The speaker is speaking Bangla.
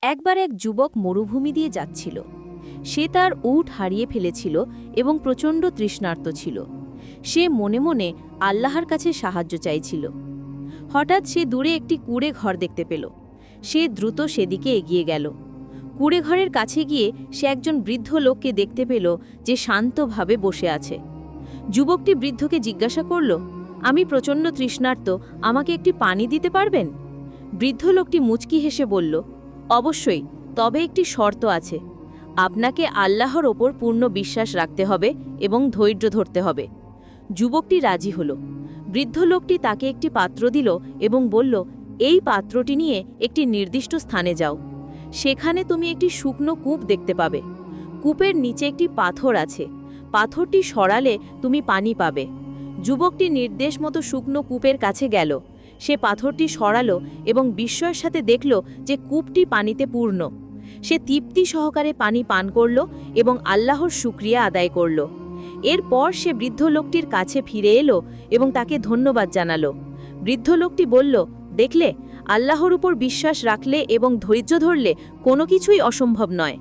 একবার এক যুবক মরুভূমি দিয়ে যাচ্ছিল। সে তার উট হারিয়ে ফেলেছিল এবং প্রচণ্ড তৃষ্ণার্ত ছিল। সে মনে মনে আল্লাহর কাছে সাহায্য চাইছিল। হঠাৎ সে দূরে একটি কুঁড়ে ঘর দেখতে পেল। সে দ্রুত সেদিকে এগিয়ে গেল। কুঁড়ে ঘরের কাছে গিয়ে সে একজন বৃদ্ধ লোককে দেখতে পেল, যে শান্তভাবে বসে আছে। যুবকটি বৃদ্ধকে জিজ্ঞাসা করল, আমি প্রচণ্ড তৃষ্ণার্ত, আমাকে একটি পানি দিতে পারবেন? বৃদ্ধ লোকটি মুচকি হেসে বলল, অবশ্যই, তবে একটি শর্ত আছে। আপনাকে আল্লাহর ওপর পূর্ণ বিশ্বাস রাখতে হবে এবং ধৈর্য ধরতে হবে। যুবকটি রাজি হল। বৃদ্ধ লোকটি তাকে একটি পাত্র দিল এবং বলল, এই পাত্রটি নিয়ে একটি নির্দিষ্ট স্থানে যাও। সেখানে তুমি একটি শুকনো কূপ দেখতে পাবে। কূপের নিচে একটি পাথর আছে। পাথরটি সরালে তুমি পানি পাবে। যুবকটি নির্দেশ মতো শুকনো কূপের কাছে গেল। সে পাথরটি সরালো এবং বিস্ময়ের সাথে দেখল যে কূপটি পানিতে পূর্ণ। সে তৃপ্তি সহকারে পানি পান করল এবং আল্লাহর শুকরিয়া আদায় করল। এরপর সে বৃদ্ধ লোকটির কাছে ফিরে এলো এবং তাকে ধন্যবাদ জানালো। বৃদ্ধ লোকটি বলল, দেখলে, আল্লাহর উপর বিশ্বাস রাখলে এবং ধৈর্য ধরলে কোনো কিছুই অসম্ভব নয়।